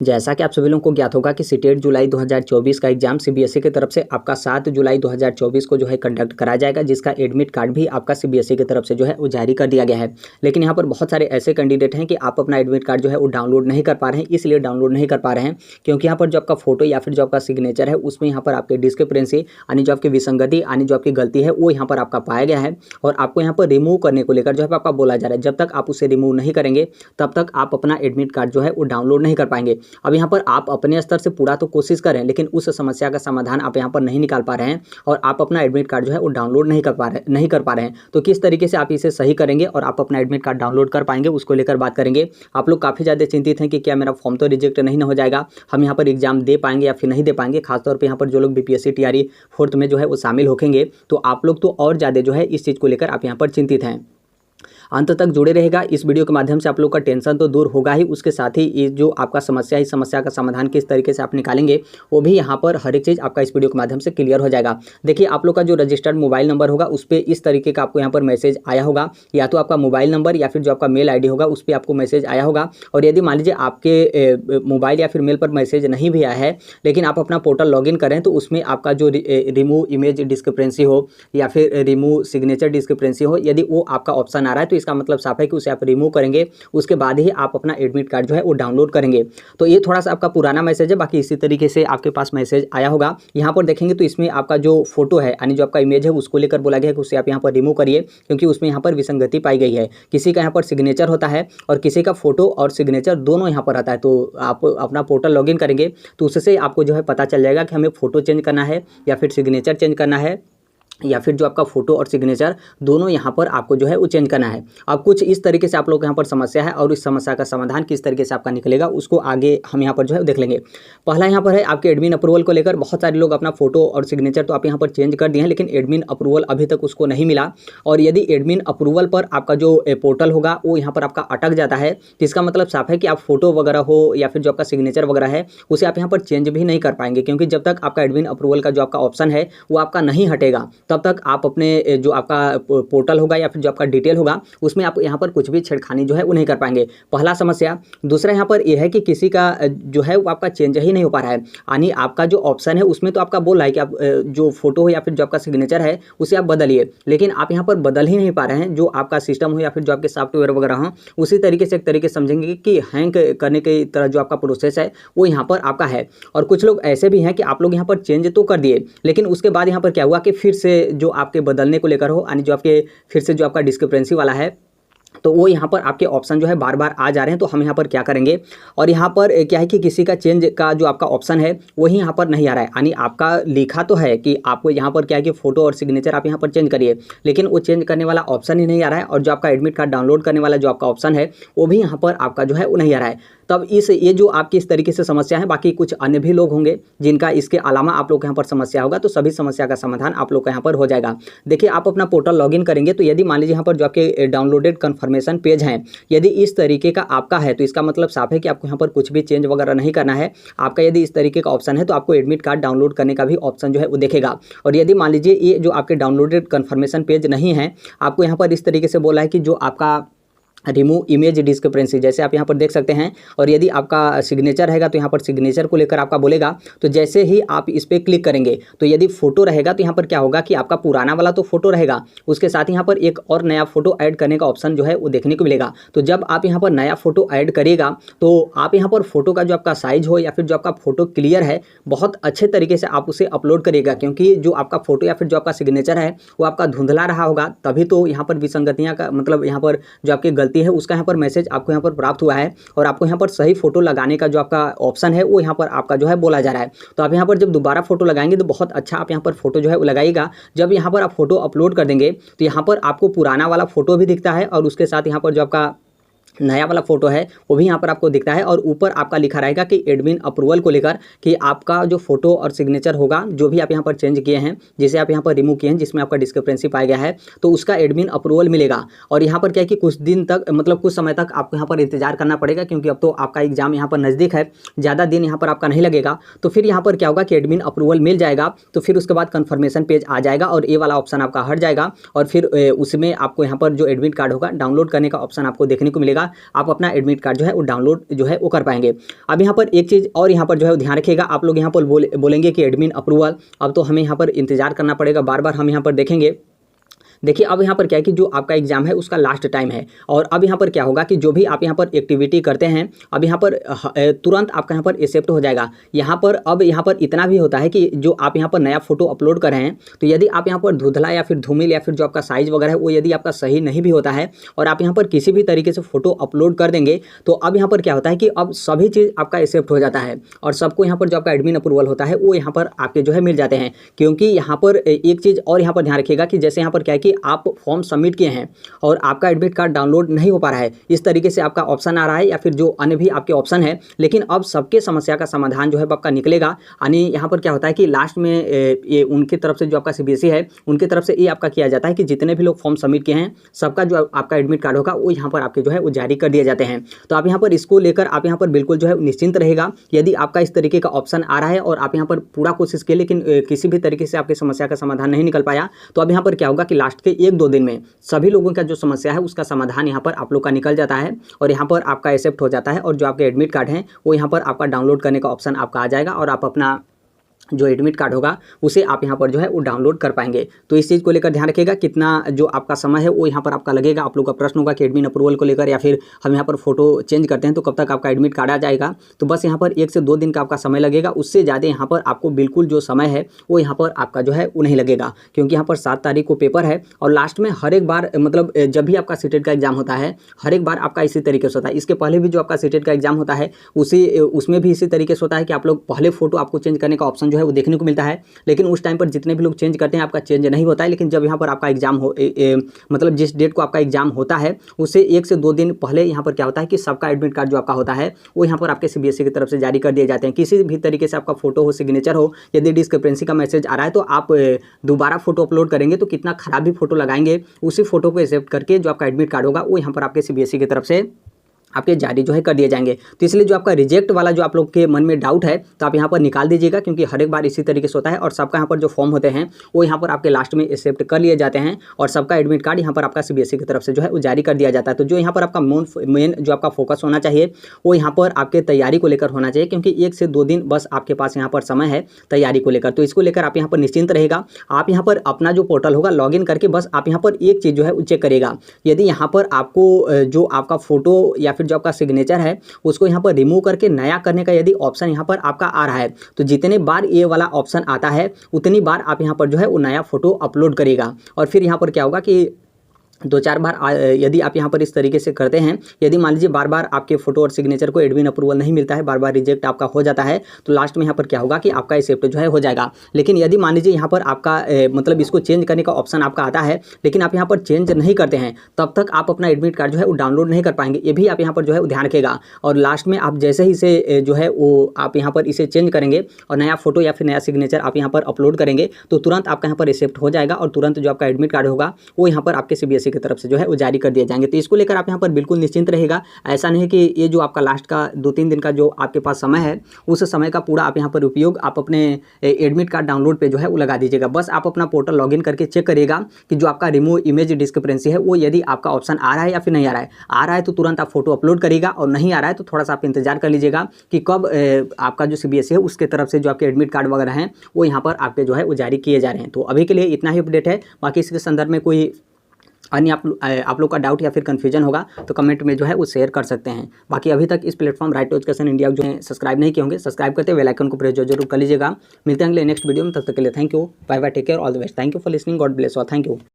जैसा कि आप सभी लोगों को ज्ञात होगा कि सीटेट जुलाई 2024 का एग्जाम सीबीएसई की तरफ से आपका 7 जुलाई 2024 को जो है कंडक्ट कराया जाएगा, जिसका एडमिट कार्ड भी आपका सीबीएसई की तरफ से जो है वो जारी कर दिया गया है। लेकिन यहाँ पर बहुत सारे ऐसे कैंडिडेट हैं कि आप अपना एडमिट कार्ड जो है वो डाउनलोड नहीं कर पा रहे हैं। इसलिए डाउनलोड नहीं कर पा रहे हैं क्योंकि यहाँ पर जो आपका फोटो या फिर जो आपका सिग्नेचर है उसमें यहाँ पर आपके डिस्क्रिपेंसी यानी जो आपकी विसंगति यानी जो आपकी गलती है वो यहाँ पर आपका पाया गया है। और आपको यहाँ पर रिमूव करने को लेकर जो है आपका बोला जा रहा है, जब तक आप उसे रिमूव नहीं करेंगे तब तक आप अपना एडमिट कार्ड जो है वो डाउनलोड नहीं कर पाएंगे। अब यहाँ पर आप अपने स्तर से पूरा तो कोशिश करें, लेकिन उस समस्या का समाधान आप यहाँ पर नहीं निकाल पा रहे हैं और आप अपना एडमिट कार्ड जो है वो डाउनलोड नहीं कर पा रहे हैं। तो किस तरीके से आप इसे सही करेंगे और आप अपना एडमिट कार्ड डाउनलोड कर पाएंगे, उसको लेकर बात करेंगे। आप लोग काफ़ी ज़्यादा चिंतित हैं कि क्या मेरा फॉर्म तो रिजेक्ट नहीं ना हो जाएगा, हम यहाँ पर एग्जाम दे पाएंगे या फिर नहीं दे पाएंगे। खासतौर पर यहाँ पर जो लोग बीपीएससी टीआरई 4th में जो है वो शामिल होंगे, तो आप लोग तो और ज़्यादा जो है इस चीज़ को लेकर आप यहाँ पर चिंतित हैं। अंत तक जुड़े रहेगा। इस वीडियो के माध्यम से आप लोग का टेंशन तो दूर होगा ही, उसके साथ ही ये जो आपका समस्या है, इस समस्या का समाधान किस तरीके से आप निकालेंगे वो भी यहाँ पर हर एक चीज़ आपका इस वीडियो के माध्यम से क्लियर हो जाएगा। देखिए, आप लोग का जो रजिस्टर्ड मोबाइल नंबर होगा उस पर इस तरीके का आपको यहाँ पर मैसेज आया होगा, या तो आपका मोबाइल नंबर या फिर जो आपका मेल ID होगा उस पर आपको मैसेज आया होगा। और यदि मान लीजिए आपके मोबाइल या फिर मेल पर मैसेज नहीं भी आया है, लेकिन आप अपना पोर्टल लॉगिन करें तो उसमें आपका जो रिमूव इमेज डिस्क्रिपेंसी हो या फिर रिमूव सिग्नेचर डिस्क्रिपेंसी हो, यदि वो आपका ऑप्शन आ रहा है तो इसका मतलब साफ है कि उसे आप रिमूव करेंगे, उसके बाद ही आप अपना एडमिट कार्ड जो है वो डाउनलोड करेंगे। तो ये थोड़ा सा आपका पुराना मैसेज है, बाकी इसी तरीके से आपके पास मैसेज आया होगा। यहाँ पर देखेंगे तो इसमें आपका जो फोटो है यानी जो आपका इमेज है उसको लेकर बोला गया है कि उसे आप यहाँ पर रिमूव करिए, क्योंकि उसमें यहाँ पर विसंगति पाई गई है। किसी का यहाँ पर सिग्नेचर होता है और किसी का फोटो और सिग्नेचर दोनों यहाँ पर आता है। तो आप अपना पोर्टल लॉगिन करेंगे तो उससे आपको जो है पता चल जाएगा कि हमें फोटो चेंज करना है या फिर सिग्नेचर चेंज करना है, या फिर जो आपका फोटो और सिग्नेचर दोनों यहाँ पर आपको जो है वो चेंज करना है। अब कुछ इस तरीके से आप लोग यहाँ पर समस्या है और इस समस्या का समाधान किस तरीके से आपका निकलेगा उसको आगे हम यहाँ पर जो है देख लेंगे। पहला यहाँ पर है आपके एडमिन अप्रूवल को लेकर। बहुत सारे लोग अपना फोटो और सिग्नेचर तो आप यहाँ पर चेंज कर दिए हैं, लेकिन एडमिन अप्रूवल अभी तक उसको नहीं मिला। और यदि एडमिन अप्रूवल पर आपका जो पोर्टल होगा वो यहाँ पर आपका अटक जाता है, तो इसका मतलब साफ है कि आप फोटो वगैरह हो या फिर जो आपका सिग्नेचर वगैरह है उसे आप यहाँ पर चेंज भी नहीं कर पाएंगे, क्योंकि जब तक आपका एडमिन अप्रूवल का जो आपका ऑप्शन है वो आपका नहीं हटेगा तब तक आप अपने जो आपका पोर्टल होगा या फिर जो आपका डिटेल होगा उसमें आप यहाँ पर कुछ भी छेड़खानी जो है वो नहीं कर पाएंगे। पहला समस्या। दूसरा यहाँ पर यह है कि किसी का जो है वो आपका चेंज ही नहीं हो पा रहा है, यानी आपका जो ऑप्शन है उसमें तो आपका बोल रहा है कि आप जो फोटो हो या फिर जो आपका सिग्नेचर है उसे आप बदलिए, लेकिन आप यहाँ पर बदल ही नहीं पा रहे हैं। जो आपका सिस्टम हो या फिर जो आपके सॉफ्टवेयर वगैरह हो उसी तरीके से एक तरीके समझेंगे कि हैंग करने की तरह जो आपका प्रोसेस है वो यहाँ पर आपका है। और कुछ लोग ऐसे भी हैं कि आप लोग यहाँ पर चेंज तो कर दिए, लेकिन उसके बाद यहाँ पर क्या हुआ कि फिर से जो आपके बदलने को लेकर हो, यानी जो आपके फिर से जो आपका डिस्क्रिपेंसी वाला है, तो वो यहाँ पर आपके ऑप्शन जो है बार बार आ जा रहे हैं। तो हम यहाँ पर क्या करेंगे, और यहाँ पर क्या है कि किसी का चेंज का जो आपका ऑप्शन है वही यहाँ पर नहीं आ रहा है, यानी आपका लिखा तो है कि आपको यहाँ पर क्या है कि फोटो और सिग्नेचर आप यहाँ पर चेंज करिए, लेकिन वो चेंज करने वाला ऑप्शन ही नहीं आ रहा है। और जो आपका एडमिट कार्ड डाउनलोड करने वाला जो आपका ऑप्शन है वो भी यहाँ पर आपका जो है वो नहीं आ रहा है। तब ये जो आपकी इस तरीके से समस्या है, बाकी कुछ अन्य भी लोग होंगे जिनका इसके अलावा आप लोग यहाँ पर समस्या होगा, तो सभी समस्या का समाधान आप लोग का यहाँ पर हो जाएगा। देखिए, आप अपना पोर्टल लॉगिन करेंगे तो यदि मान लीजिए यहाँ पर जो आपके डाउनलोडेड कन्फर्मेशन पेज हैं यदि इस तरीके का आपका है, तो इसका मतलब साफ है कि आपको यहाँ पर कुछ भी चेंज वगैरह नहीं करना है। आपका यदि इस तरीके का ऑप्शन है तो आपको एडमिट कार्ड डाउनलोड करने का भी ऑप्शन जो है वो देखेगा। और यदि मान लीजिए ये जो आपके डाउनलोडेड कन्फर्मेशन पेज नहीं है, आपको यहाँ पर इस तरीके से बोला है कि जो आपका रिमूव इमेज डिस्क्रिपेंसी, जैसे आप यहाँ पर देख सकते हैं। और यदि आपका सिग्नेचर रहेगा तो यहाँ पर सिग्नेचर को लेकर आपका बोलेगा, तो जैसे ही आप इस पर क्लिक करेंगे तो यदि फोटो रहेगा तो यहाँ पर क्या होगा कि आपका पुराना वाला तो फोटो रहेगा, उसके साथ ही यहाँ पर एक और नया फोटो ऐड करने का ऑप्शन जो है वो देखने को मिलेगा। तो जब आप यहाँ पर नया फोटो ऐड करिएगा तो आप यहाँ पर फोटो का जो आपका साइज हो या फिर जो आपका फोटो क्लियर है बहुत अच्छे तरीके से आप उसे अपलोड करिएगा, क्योंकि जो आपका फोटो या फिर जो आपका सिग्नेचर है वो आपका धुंधला रहा होगा, तभी तो यहाँ पर विसंगतियाँ का मतलब यहाँ पर जो आपकी गलती है उसका यहाँ पर मैसेज आपको यहाँ पर प्राप्त हुआ है। और आपको यहाँ पर सही फोटो लगाने का जो आपका ऑप्शन है वो यहाँ पर आपका जो है बोला जा रहा है। तो आप यहाँ पर जब दोबारा फोटो लगाएंगे तो बहुत अच्छा आप यहाँ पर फोटो जो है वो लगाइएगा। जब यहाँ पर आप फोटो अपलोड कर देंगे तो यहाँ पर आपको पुराना वाला फोटो भी दिखता है और उसके साथ यहाँ पर जो आपका नया वाला फोटो है वो भी यहाँ पर आपको दिखता है। और ऊपर आपका लिखा रहेगा कि एडमिन अप्रूवल को लेकर कि आपका जो फोटो और सिग्नेचर होगा जो भी आप यहाँ पर चेंज किए हैं, जिसे आप यहाँ पर रिमूव किए हैं, जिसमें आपका डिस्क्रिपेंसी पाया गया है, तो उसका एडमिन अप्रूवल मिलेगा। और यहाँ पर क्या है कि कुछ दिन तक मतलब कुछ समय तक आपको यहाँ पर इंतजार करना पड़ेगा, क्योंकि अब तो आपका एग्जाम यहाँ पर नज़दीक है, ज़्यादा दिन यहाँ पर आपका नहीं लगेगा। तो फिर यहाँ पर क्या होगा कि एडमिन अप्रूवल मिल जाएगा, तो फिर उसके बाद कन्फर्मेशन पेज आ जाएगा और ये वाला ऑप्शन आपका हट जाएगा। और फिर उसमें आपको यहाँ पर जो एडमिट कार्ड होगा डाउनलोड करने का ऑप्शन आपको देखने को मिलेगा। मिलेगा, आप अपना एडमिट कार्ड जो है वो डाउनलोड जो है वो कर पाएंगे। अब यहाँ पर एक चीज़ और यहाँ पर जो है ध्यान रखिएगा, आप लोग यहाँ पर बोलेंगे कि एडमिन अप्रूवल, अब तो हमें यहाँ पर इंतजार करना पड़ेगा, बार बार हम यहाँ पर देखेंगे। देखिए अब यहाँ पर क्या है कि जो आपका एग्जाम है उसका लास्ट टाइम है, और अब यहाँ पर क्या होगा कि जो भी आप यहाँ पर एक्टिविटी करते हैं अब यहाँ पर तुरंत आपका यहाँ पर एक्सेप्ट हो जाएगा। यहाँ पर अब यहाँ पर इतना भी होता है कि जो आप यहाँ पर नया फोटो अपलोड कर रहे हैं, तो यदि आप यहाँ पर धुंधला या फिर धूमिल या फिर जो आपका साइज वगैरह है वो यदि आपका सही नहीं भी होता है और आप यहाँ पर किसी भी तरीके से फोटो अपलोड कर देंगे, तो अब यहाँ पर क्या होता है कि अब सभी चीज़ आपका एक्सेप्ट हो जाता है और सबको यहाँ पर जो आपका एडमिन अप्रूवल होता है वो यहाँ पर आपके जो है मिल जाते हैं। क्योंकि यहाँ पर एक चीज़ और यहाँ पर ध्यान रखिएगा कि जैसे यहाँ पर क्या है कि आप फॉर्म सबमिट किए हैं और आपका एडमिट कार्ड डाउनलोड नहीं हो पा रहा है, इस तरीके से आपका ऑप्शन आ रहा है या फिर जो अन्य भी आपके ऑप्शन है, लेकिन अब सबके समस्या का समाधान जो है आपका निकलेगा। यानी यहाँ पर क्या होता है कि लास्ट में ये उनकी तरफ से जो आपका सीबीएसई है उनकी तरफ से ये आपका किया जाता है कि जितने भी लोग फॉर्म सबमिट किए हैं सबका जो आपका एडमिट कार्ड होगा वो यहाँ पर आपके जो है वो जारी कर दिए जाते हैं। तो आप यहाँ पर इसको लेकर आप यहाँ पर बिल्कुल जो है निश्चिंत रहेगा। यदि आपका इस तरीके का ऑप्शन आ रहा है और आप यहाँ पर पूरा कोशिश किए लेकिन किसी भी तरीके से आपकी समस्या का समाधान नहीं निकल पाया, तो अब यहाँ पर क्या होगा कि लास्ट के 1-2 दिन में सभी लोगों का जो समस्या है उसका समाधान यहाँ पर आप लोग का निकल जाता है और यहाँ पर आपका एक्सेप्ट हो जाता है और जो आपके एडमिट कार्ड हैं वो यहाँ पर आपका डाउनलोड करने का ऑप्शन आपका आ जाएगा और आप अपना जो एडमिट कार्ड होगा उसे आप यहाँ पर जो है वो डाउनलोड कर पाएंगे। तो इस चीज़ को लेकर ध्यान रखिएगा, कितना जो आपका समय है वो यहाँ पर आपका लगेगा। आप लोग का प्रश्न होगा कि एडमिन अप्रूवल को लेकर या फिर हम यहाँ पर फोटो चेंज करते हैं तो कब तक आपका एडमिट कार्ड आ जाएगा, तो बस यहाँ पर 1 से 2 दिन का आपका समय लगेगा। उससे ज़्यादा यहाँ पर आपको बिल्कुल जो समय है वो यहाँ पर आपका जो है वो नहीं लगेगा, क्योंकि यहाँ पर 7 तारीख को पेपर है और लास्ट में हर एक बार मतलब जब भी आपका सीटेट का एग्जाम होता है हर एक बार आपका इसी तरीके से होता है। इसके पहले भी जो आपका सीटेट का एग्जाम होता है उसमें भी इसी तरीके से होता है कि आप लोग पहले फोटो आपको चेंज करने का ऑप्शन जो है वो देखने को मिलता है, लेकिन उस टाइम पर जितने भी लोग चेंज करते हैं आपका चेंज नहीं होता है। लेकिन जब यहाँ पर आपका एग्जाम हो मतलब जिस डेट को आपका एग्जाम होता है उससे 1 से 2 दिन पहले यहाँ पर क्या होता है कि सबका एडमिट कार्ड जो आपका होता है वो यहाँ पर आपके सीबीएसई की तरफ से जारी कर दिए जाते हैं। किसी भी तरीके से आपका फोटो हो, सिग्नेचर हो, यदि डिस्क्रिपेंसी का मैसेज आ रहा है तो आप दोबारा फोटो अपलोड करेंगे तो कितना खराब भी फोटो लगाएंगे, उसी फोटो को एक्सेप्ट करके जो आपका एडमिट कार्ड होगा वो यहाँ पर आपके सीबीएसई की तरफ से आपके जारी जो है कर दिए जाएंगे। तो इसलिए जो आपका रिजेक्ट वाला जो आप लोग के मन में डाउट है तो आप यहाँ पर निकाल दीजिएगा, क्योंकि हर एक बार इसी तरीके से होता है और सबका यहाँ पर जो फॉर्म होते हैं वो यहाँ पर आपके लास्ट में एक्सेप्ट कर लिए जाते हैं और सबका एडमिट कार्ड यहाँ पर आपका सीबीएसई की तरफ से जो है वो जारी कर दिया जाता है। तो जो यहाँ पर आपका मेन जो आपका फोकस होना चाहिए वो यहाँ पर आपके तैयारी को लेकर होना चाहिए, क्योंकि 1 से 2 दिन बस आपके पास यहाँ पर समय है तैयारी को लेकर। तो इसको लेकर आप यहाँ पर निश्चिंत रहेगा। आप यहाँ पर अपना जो पोर्टल होगा लॉगिन करके बस आप यहाँ पर एक चीज़ जो है वो चेक करेगा, यदि यहाँ पर आपको जो आपका फोटो या फिर जो आपका सिग्नेचर है उसको यहाँ पर रिमूव करके नया करने का यदि ऑप्शन यहाँ पर आपका आ रहा है तो जितने बार ये वाला ऑप्शन आता है उतनी बार आप यहाँ पर जो है वो नया फोटो अपलोड करेगा। और फिर यहाँ पर क्या होगा कि 2-4 बार यदि आप यहाँ पर इस तरीके से करते हैं, यदि मान लीजिए बार बार आपके फोटो और सिग्नेचर को एडमिन अप्रूवल नहीं मिलता है, बार बार रिजेक्ट आपका हो जाता है, तो लास्ट में यहाँ पर क्या होगा कि आपका एक्सेप्ट जो है हो जाएगा। लेकिन यदि मान लीजिए यहाँ पर आपका मतलब इसको चेंज करने का ऑप्शन आपका आता है लेकिन आप यहाँ पर चेंज नहीं करते हैं, तब तक आप अपना एडमिट कार्ड जो है वो डाउनलोड नहीं कर पाएंगे। ये भी आप यहाँ पर जो है ध्यान रखेगा। और लास्ट में आप जैसे ही इसे जो है वो आप यहाँ पर इसे चेंज करेंगे और नया फोटो या फिर नया सिग्नेचर आप यहाँ पर अपलोड करेंगे तो तुरंत आपका यहाँ पर एक्सेप्ट हो जाएगा और तुरंत जो आपका एडमिट कार्ड होगा वो यहाँ पर आपके सीबीएसई की तरफ से जो है वो जारी कर दिए जाएंगे। तो इसको लेकर आप यहाँ पर बिल्कुल निश्चिंत रहेगा। ऐसा नहीं कि ये जो आपका लास्ट का 2-3 दिन का जो आपके पास समय है उस समय का पूरा आप यहाँ पर उपयोग आप अपने एडमिट कार्ड डाउनलोड पे जो है वो लगा दीजिएगा। बस आप अपना पोर्टल लॉगिन करके चेक करिएगा कि जो आपका रिमूव इमेज डिस्क्रिपेंसी है वो यदि आपका ऑप्शन आ रहा है या फिर नहीं आ रहा है। आ रहा है तो तुरंत आप फोटो अपलोड करिएगा और नहीं आ रहा है तो थोड़ा सा आप इंतजार कर लीजिएगा कि कब आपका जो सीबीएसई है उसके तरफ से जो आपके एडमिट कार्ड वगैरह हैं वो यहाँ पर आपके जो है वो जारी किए जा रहे हैं। तो अभी के लिए इतना ही अपडेट है। बाकी इसके संदर्भ में कोई अन्य आप लोग का डाउट या फिर कन्फ्यूजन होगा तो कमेंट में जो है वो शेयर कर सकते हैं। बाकी अभी तक इस platform right to education India जो है सब्सक्राइब नहीं किए होंगे, सब्सक्राइब करते बेल आइकन को प्रेस जरूर कर लीजिएगा। मिलते हैं अगले नेक्स्ट वीडियो में, तब तक के लिए thank you, bye bye, take care, all the best. Thank you for listening, God bless all, thank you.